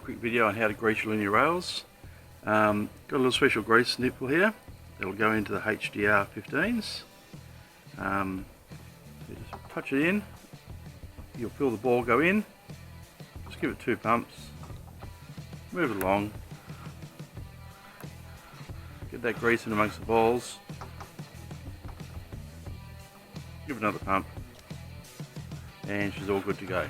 quick video on how to grease your linear rails. Got a little special grease nipple here that'll go into the HGR15s. You just touch it in, you'll feel the ball go in, just give it 2 pumps, move it along, get that grease in amongst the balls, give it another pump, and she's all good to go.